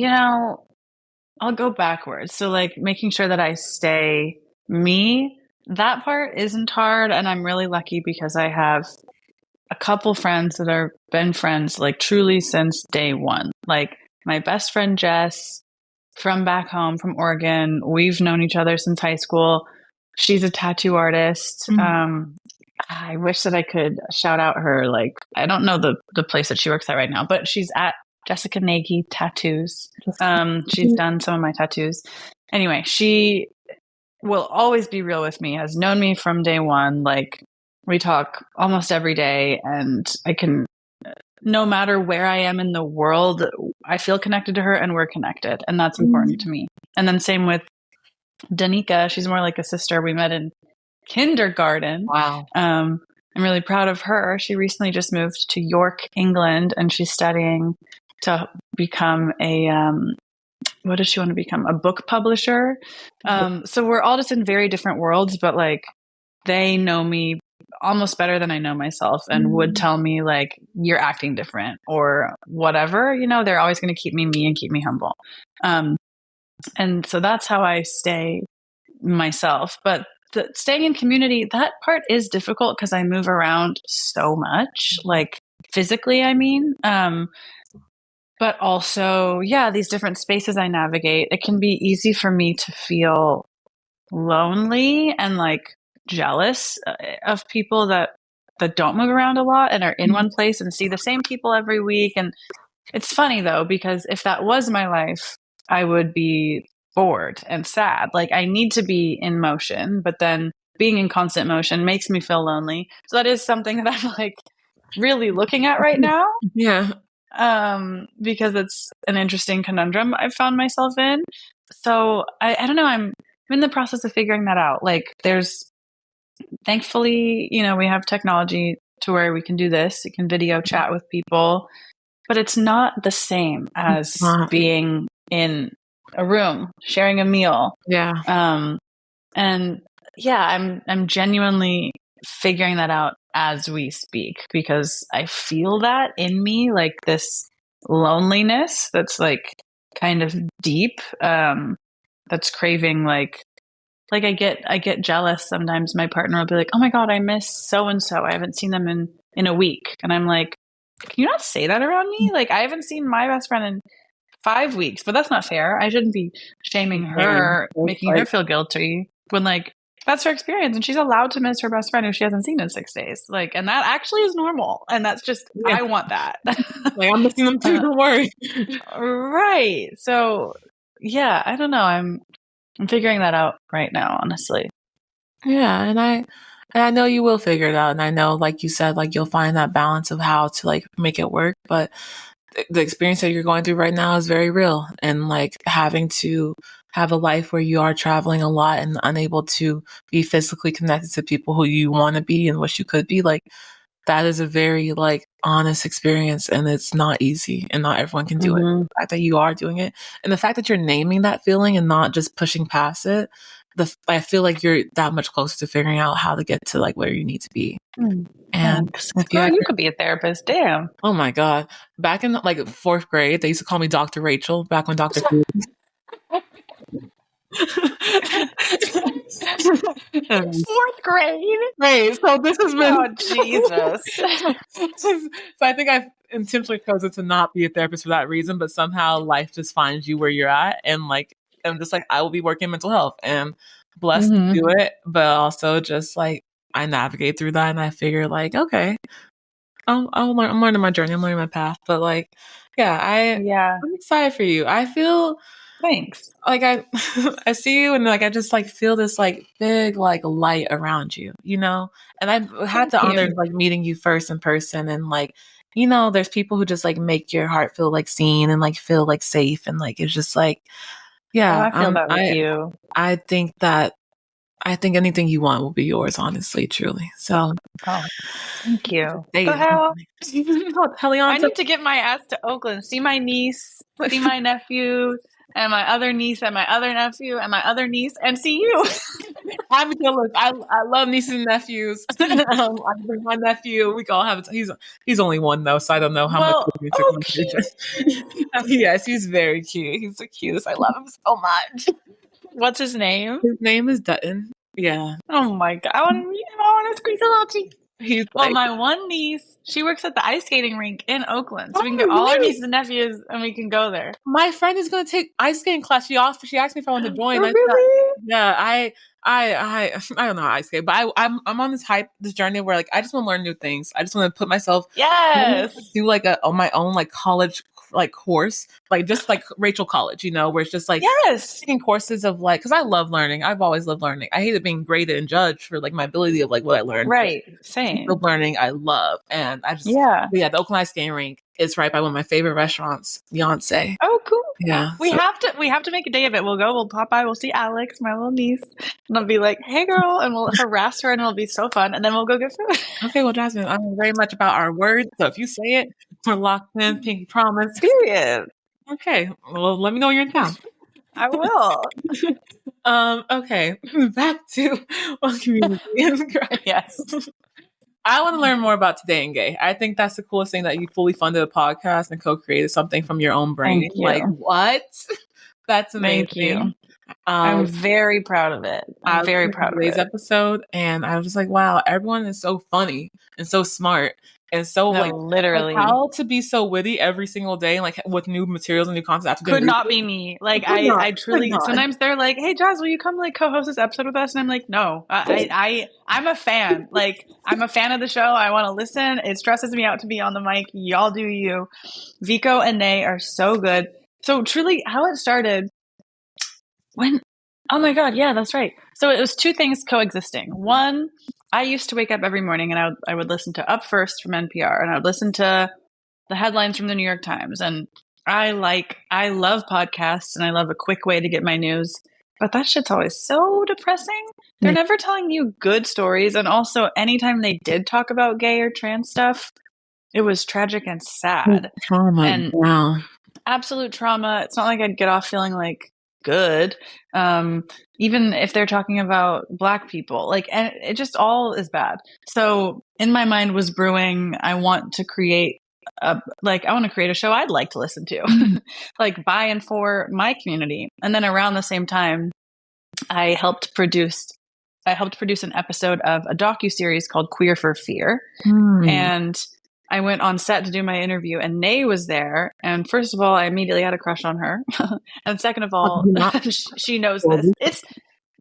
[SPEAKER 2] I'll go backwards. So, like, making sure that I stay me, that part isn't hard. And I'm really lucky because I have a couple friends that have been friends, like, truly since day one. Like, my best friend, Jess, from back home, from Oregon, we've known each other since high school. She's a tattoo artist.
[SPEAKER 1] Mm.
[SPEAKER 2] I wish that I could shout out her, like, I don't know the place that she works at right now, but she's at Jessica Nagy Tattoos. She's done some of my tattoos. Anyway, she will always be real with me, has known me from day one. Like, we talk almost every day, and I can, no matter where I am in the world, I feel connected to her and we're connected. And that's important to me. And then same with Danica. She's more like a sister. We met in kindergarten.
[SPEAKER 1] Wow.
[SPEAKER 2] I'm really proud of her. She recently just moved to York, England, and she's studying to become what does she want to become? A book publisher. So we're all just in very different worlds, but like they know me almost better than I know myself and would tell me like, you're acting different or whatever, they're always going to keep me and keep me humble. And so that's how I stay myself. But staying in community, that part is difficult because I move around so much, like physically, I mean. But also, yeah, these different spaces I navigate, it can be easy for me to feel lonely and like jealous of people that don't move around a lot and are in one place and see the same people every week. And it's funny though, because if that was my life, I would be bored and sad. Like I need to be in motion, but then being in constant motion makes me feel lonely. So that is something that I'm like really looking at right now.
[SPEAKER 1] Yeah.
[SPEAKER 2] Because it's an interesting conundrum I've found myself in. So I don't know. I'm in the process of figuring that out. Like there's thankfully, we have technology to where we can do this. You can video chat with people, but it's not the same as being in a room, sharing a meal.
[SPEAKER 1] Yeah.
[SPEAKER 2] And yeah, I'm genuinely figuring that out as we speak because I feel that in me, like this loneliness that's like kind of deep, that's craving like I get jealous sometimes. My partner will be like, "Oh my god, I miss so and so. I haven't seen them in a week," and I'm like, "Can you not say that around me? Like I haven't seen my best friend in 5 weeks, but that's not fair. I shouldn't be shaming her, making her feel guilty when like that's her experience and she's allowed to miss her best friend who she hasn't seen in 6 days. Like, and that actually is normal. And that's just,
[SPEAKER 1] Yeah.
[SPEAKER 2] I want that.
[SPEAKER 1] Like I'm missing them too. Don't worry.
[SPEAKER 2] Right. So yeah, I don't know. I'm figuring that out right now, honestly.
[SPEAKER 1] Yeah, and And I know you will figure it out. And I know, like you said, like you'll find that balance of how to like make it work. But the experience that you're going through right now is very real. And like having to have a life where you are traveling a lot and unable to be physically connected to people who you want to be and wish you could be, like that is a very like honest experience, and it's not easy and not everyone can do it. The fact that you are doing it and the fact that you're naming that feeling and not just pushing past it, I feel like you're that much closer to figuring out how to get to like where you need to be. And if you,
[SPEAKER 2] Girl, you could be a therapist. Damn.
[SPEAKER 1] oh my God, back in like fourth grade, they used to call me Dr. Rachel back when Dr.
[SPEAKER 2] Fourth grade.
[SPEAKER 1] Right. So this has been.
[SPEAKER 2] Oh, Jesus.
[SPEAKER 1] So I think I've intentionally chosen to not be a therapist for that reason, but somehow life just finds you where you're at. And like, I'm just like, I will be working mental health and blessed to do it. But also just like, I navigate through that and I figure like, okay, I'll learn. I'm learning my journey. I'm learning my path. But like, yeah, I'm excited for you. I feel
[SPEAKER 2] thanks.
[SPEAKER 1] Like I see you and like I just like feel this like big like light around you, you know? And I had the honor of like meeting you first in person and like, you know, there's people who just like make your heart feel like seen and like feel like safe and like it's just like, yeah,
[SPEAKER 2] I feel that with you.
[SPEAKER 1] I think anything you want will be yours, honestly, truly. So
[SPEAKER 2] thank you.
[SPEAKER 1] I
[SPEAKER 2] need to get my ass to Oakland, see my niece, see my nephew, and my other niece, and my other nephew, and my other niece, and see you.
[SPEAKER 1] I'm jealous. I love nieces and nephews. I bring my nephew. We all have. He's only one though, so I don't know how much. Yes, he's very cute. He's the cutest. I love him so much.
[SPEAKER 2] What's his name?
[SPEAKER 1] His name is Dutton. Yeah.
[SPEAKER 2] Oh my God, I want to meet him. I want to squeeze a little cheek.
[SPEAKER 1] He's
[SPEAKER 2] well, my one niece, she works at the ice skating rink in Oakland, so we can get all our nieces and nephews, and we can go there.
[SPEAKER 1] My friend is going to take ice skating class. She asked me if I wanted to join.
[SPEAKER 2] Really?
[SPEAKER 1] I don't know how I skate, but I'm on this journey where like I just want to learn new things. I just want to put myself do like on my own like college like course, like just like Rachel College, you know, where it's just like taking courses of like because I love learning. I've always loved learning. I hated being graded and judged for like my ability of like what I learned.
[SPEAKER 2] Right, same.
[SPEAKER 1] Learning I love, and I just the Oakland ice skating rink is right by one of my favorite restaurants, Beyonce.
[SPEAKER 2] Oh, cool.
[SPEAKER 1] Yeah,
[SPEAKER 2] we have to make a day of it. We'll go. We'll pop by. We'll see Alex, my little niece, and I'll be like, "Hey, girl," and we'll harass her, and it'll be so fun. And then we'll go get food.
[SPEAKER 1] Okay, well, Jasmine, I'm very much about our words, so if you say it, we're locked in. Pinky promise.
[SPEAKER 2] Period.
[SPEAKER 1] Okay, well, let me know when you're in town.
[SPEAKER 2] I will.
[SPEAKER 1] Okay, back to community.
[SPEAKER 2] Yes.
[SPEAKER 1] I want to learn more about Today in Gay. I think that's the coolest thing that you fully funded a podcast and co-created something from your own brain.
[SPEAKER 2] Thank you.
[SPEAKER 1] Like, what? That's amazing.
[SPEAKER 2] Thank you. I'm very proud of it. I'm very proud of
[SPEAKER 1] today's episode, and I was just like, wow, everyone is so funny and so smart. And so
[SPEAKER 2] literally
[SPEAKER 1] how to be so witty every single day, like with new materials and new content.
[SPEAKER 2] Could not be me. Like I truly sometimes they're like, "Hey Jazz, will you come like co-host this episode with us?" And I'm like, "No, I'm a fan. Like I'm a fan of the show. I want to listen. It stresses me out to be on the mic. Y'all do you. Vico and Nay are so good. So truly, how it started when. Oh my God, yeah, that's right. So it was two things coexisting. One, I used to wake up every morning and I would listen to Up First from NPR and I would listen to the headlines from the New York Times. And I love podcasts and I love a quick way to get my news. But that shit's always so depressing. They're never telling you good stories. And also, anytime they did talk about gay or trans stuff, it was tragic and sad.
[SPEAKER 1] Trauma.
[SPEAKER 2] And absolute trauma. It's not like I'd get off feeling like good. Even if they're talking about Black people, like, and it just all is bad. So in my mind was brewing, I want to create a show I'd like to listen to, like by and for my community. And then around the same time, I helped produce an episode of a docuseries called Queer for Fear. And I went on set to do my interview and Nay was there. And first of all, I immediately had a crush on her. And second of all, she knows this.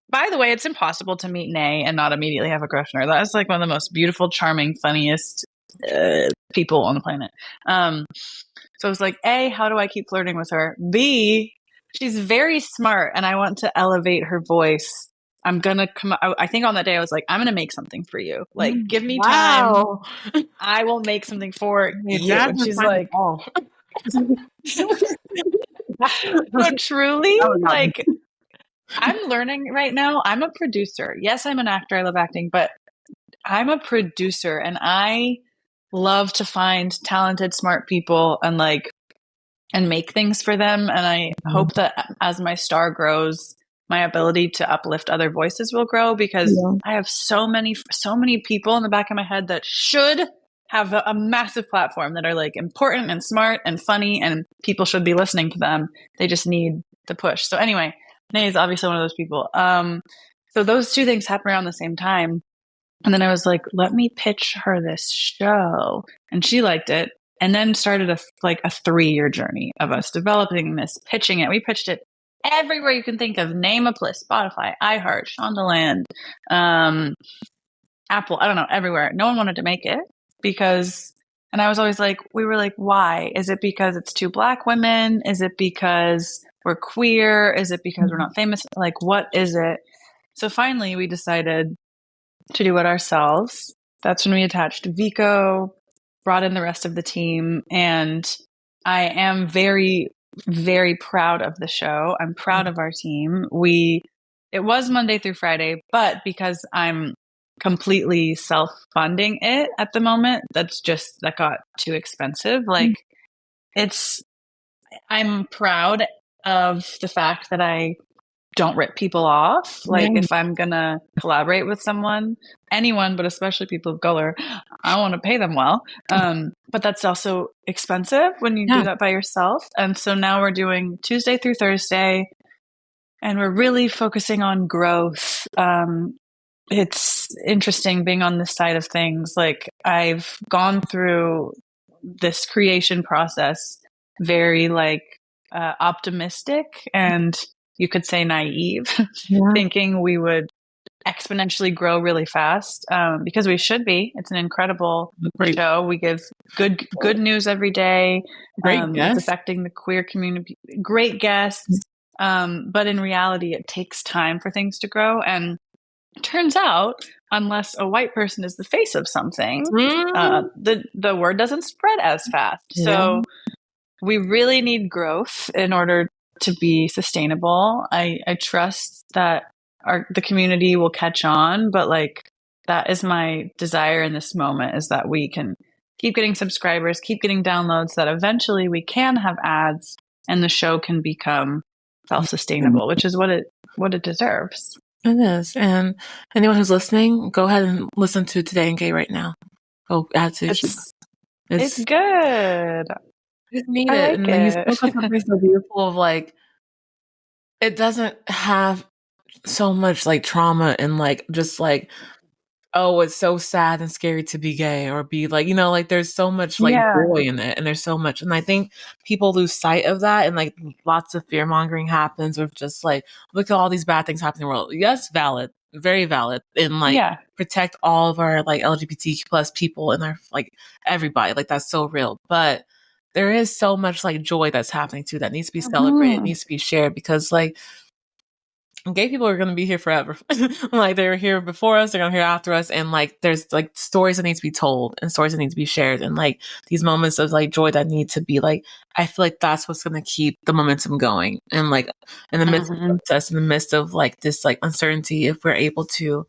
[SPEAKER 2] By the way, it's impossible to meet Nay and not immediately have a crush on her. That's like one of the most beautiful, charming, funniest people on the planet. So I was like, A, how do I keep flirting with her? B, she's very smart and I want to elevate her voice I'm gonna come. I think on that day I was like, I'm gonna make something for you. Like, give me time.
[SPEAKER 1] Wow.
[SPEAKER 2] I will make something for
[SPEAKER 1] Hey,
[SPEAKER 2] you. And
[SPEAKER 1] Jasmine
[SPEAKER 2] she's
[SPEAKER 1] signed it
[SPEAKER 2] like,
[SPEAKER 1] all.
[SPEAKER 2] but truly,
[SPEAKER 1] Oh my God.
[SPEAKER 2] like, I'm learning right now. I'm a producer. Yes, I'm an actor. I love acting, but I'm a producer and I love to find talented, smart people and make things for them. And I hope that as my star grows, my ability to uplift other voices will grow because
[SPEAKER 1] Yeah.
[SPEAKER 2] I have so many people in the back of my head that should have a massive platform that are like important and smart and funny and people should be listening to them. They just need the push. So anyway, Nay is obviously one of those people. So those two things happen around the same time. And then I was like, let me pitch her this show. And she liked it. And then started a 3-year journey of us developing this, pitching it. We pitched it everywhere you can think of. Name a place, Spotify, iHeart, Shondaland, Apple, I don't know, everywhere. No one wanted to make it and I was always like, we were like, why? Is it because it's 2 Black women? Is it because we're queer? Is it because we're not famous? Like, what is it? So finally we decided to do it ourselves. That's when we attached Vico, brought in the rest of the team, and I am very, very proud of the show. I'm proud of our team. It was Monday through Friday, but because I'm completely self-funding it at the moment, that got too expensive. Like I'm proud of the fact that I don't rip people off. Like if I'm gonna collaborate with someone, anyone, but especially people of color, I want to pay them well. But that's also expensive when you do that by yourself. And so now we're doing Tuesday through Thursday, and we're really focusing on growth. It's interesting being on this side of things. Like I've gone through this creation process very optimistic and you could say naive, thinking we would exponentially grow really fast because we should be. It's an incredible show. We give good news every day. It's affecting the queer community. Great guests. But in reality, it takes time for things to grow. And it turns out, unless a white person is the face of something, the word doesn't spread as fast. So we really need growth in order to be sustainable. I trust that the community will catch on, but that is my desire in this moment, is that we can keep getting subscribers, keep getting downloads, that eventually we can have ads and the show can become self-sustainable, which is what it deserves.
[SPEAKER 1] It is. And anyone who's listening, go ahead and listen to Today in Gay right now. Go add to
[SPEAKER 2] it's good.
[SPEAKER 1] Just need it. And you spoke of something so beautiful of it doesn't have so much trauma and just oh, it's so sad and scary to be gay or be there's so much joy in it, and there's so much, and I think people lose sight of that, and lots of fear mongering happens of just look at all these bad things happening in the world. Yes, valid, very valid, and protect all of our LGBTQ plus people and our everybody, that's so real, but there is so much joy that's happening too that needs to be celebrated, needs to be shared, because gay people are going to be here forever. They were here before us, they're going to be here after us, and there's stories that need to be told and stories that need to be shared, and these moments of joy that need to be I feel that's what's going to keep the momentum going, and in the midst of us, in the midst of this uncertainty, if we're able to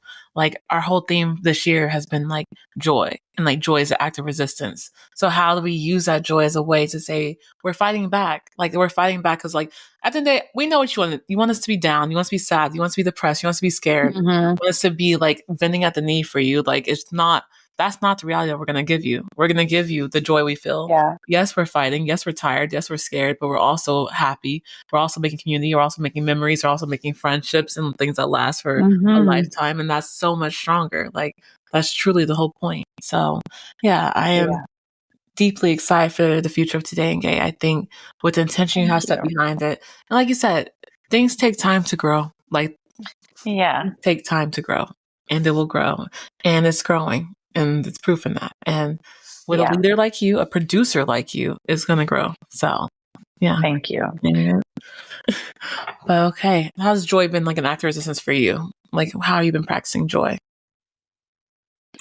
[SPEAKER 1] our whole theme this year has been joy, and joy is an act of resistance. So how do we use that joy as a way to say we're fighting back? We're fighting back because at the end of the day, we know what you want. You want us to be down. You want us to be sad. You want us to be depressed. You want us to be scared. You want us to be bending at the knee for you. It's not. That's not the reality that we're going to give you. We're going to give you the joy we feel.
[SPEAKER 2] Yeah.
[SPEAKER 1] Yes, we're fighting. Yes, we're tired. Yes, we're scared, but we're also happy. We're also making community. We're also making memories. We're also making friendships and things that last for a lifetime. And that's so much stronger. That's truly the whole point. So yeah, I am deeply excited for the future of Today in Gay. I think with the intention you have set behind it. And like you said, things take time to grow. Take time to grow, and it will grow, and it's growing. And it's proof in that. And with a leader like you, a producer like you, is going to grow. So, yeah.
[SPEAKER 2] Thank you.
[SPEAKER 1] But okay. How's joy been an act of resistance for you? Like, how have you been practicing joy?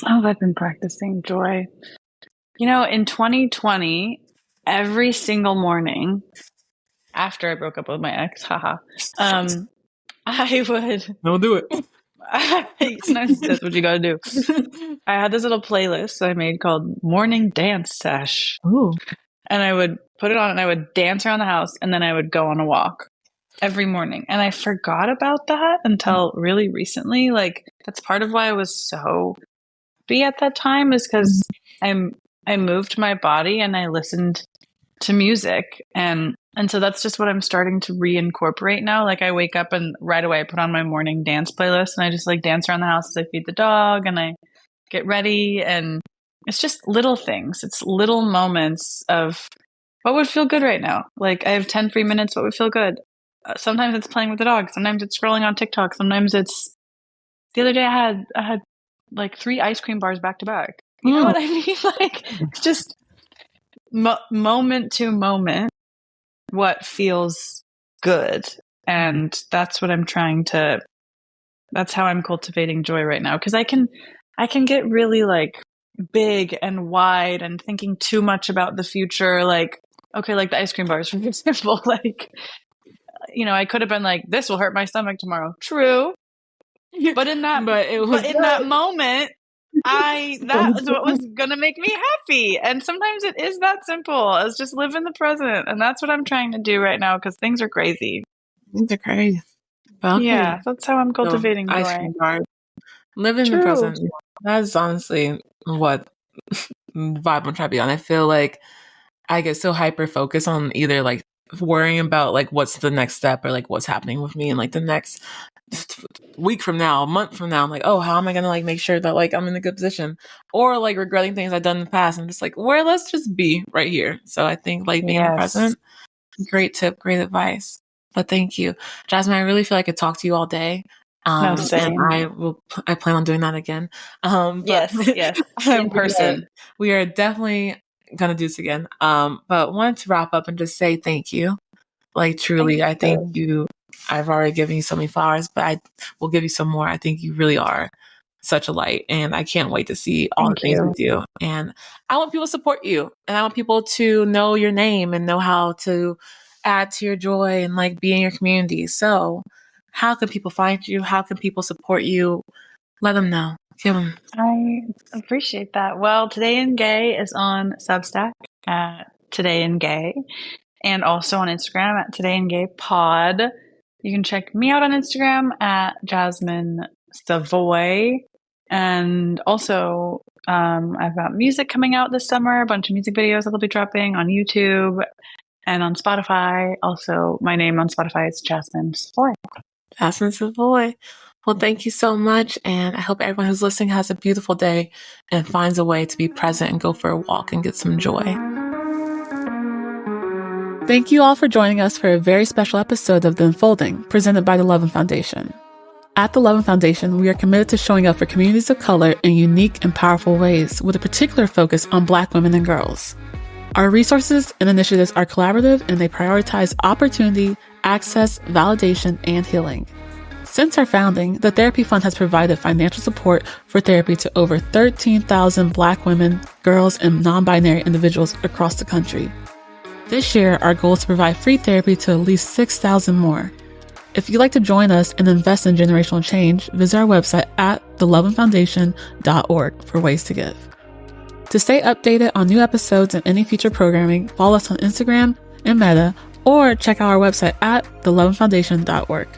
[SPEAKER 2] Oh, I've been practicing joy. You know, in 2020, every single morning after I broke up with my ex, haha, I would.
[SPEAKER 1] Don't do it.
[SPEAKER 2] Sometimes that's what you gotta do. I had this little playlist that I made called Morning Dance Sesh.
[SPEAKER 1] Ooh.
[SPEAKER 2] And I would put it on and I would dance around the house and then I would go on a walk every morning. And I forgot about that until really recently. Like, that's part of why I was so happy at that time, is because I moved my body and I listened to music. And so that's just what I'm starting to reincorporate now. Like, I wake up and right away I put on my morning dance playlist and I just like dance around the house as I feed the dog and I get ready. And it's just little things. It's little moments of what would feel good right now. Like, I have 10 free minutes. What would feel good? Sometimes it's playing with the dog. Sometimes it's scrolling on TikTok. Sometimes it's, the other day I had like 3 ice cream bars back to back. You know what I mean? Like, it's just moment to moment what feels good. And that's what I'm that's how I'm cultivating joy right now. Cause I can get really like big and wide and thinking too much about the future. Like, okay, like the ice cream bars, for example, like, you know, I could have been like, this will hurt my stomach tomorrow. True. But in that, that moment, that was what was going to make me happy. And sometimes it is that simple as just live in the present. And that's what I'm trying to do right now, because things are crazy.
[SPEAKER 1] Things are crazy. Okay.
[SPEAKER 2] Yeah, that's how I'm cultivating joy.
[SPEAKER 1] Ice cream bars. Live in the present. That's honestly what vibe I'm trying to be on. I feel like I get so hyper focused on either like worrying about like what's the next step or like what's happening with me in like the next week from now, a month from now. I'm like, oh, how am I gonna like make sure that like I'm in a good position, or like regretting things I've done in the past. I'm just like, where, let's just be right here. So I think like being in the present, great tip, great advice. But thank you, Jasmine. I really feel like I could talk to you all day.
[SPEAKER 2] No, same.
[SPEAKER 1] And I plan on doing that again.
[SPEAKER 2] Yes, in person.
[SPEAKER 1] We are definitely gonna do this again. But wanted to wrap up and just say thank you. Like, truly, I think I've already given you so many flowers, but I will give you some more. I think you really are such a light, and I can't wait to see all the things you do. And I want people to support you, and I want people to know your name and know how to add to your joy and like be in your community. So how can people find you? How can people support you? Let them know. Give them.
[SPEAKER 2] I appreciate that. Well, Today in Gay is on Substack at Today in Gay, and also on Instagram at Today in Gay Pod. You can check me out on Instagram at Jasmin Savoy. And also, I've got music coming out this summer, a bunch of music videos that'll be dropping on YouTube and on Spotify. Also, my name on Spotify is Jasmin Savoy.
[SPEAKER 1] Jasmin Savoy. Well, thank you so much. And I hope everyone who's listening has a beautiful day and finds a way to be present and go for a walk and get some joy. Thank you all for joining us for a very special episode of The Unfolding, presented by the Loveland Foundation. At the Loveland Foundation, we are committed to showing up for communities of color in unique and powerful ways, with a particular focus on Black women and girls. Our resources and initiatives are collaborative, and they prioritize opportunity, access, validation, and healing. Since our founding, the Therapy Fund has provided financial support for therapy to over 13,000 Black women, girls, and non-binary individuals across the country. This year, our goal is to provide free therapy to at least 6,000 more. If you'd like to join us and invest in generational change, visit our website at thelovelandfoundation.org for ways to give. To stay updated on new episodes and any future programming, follow us on Instagram and Meta, or check out our website at thelovelandfoundation.org.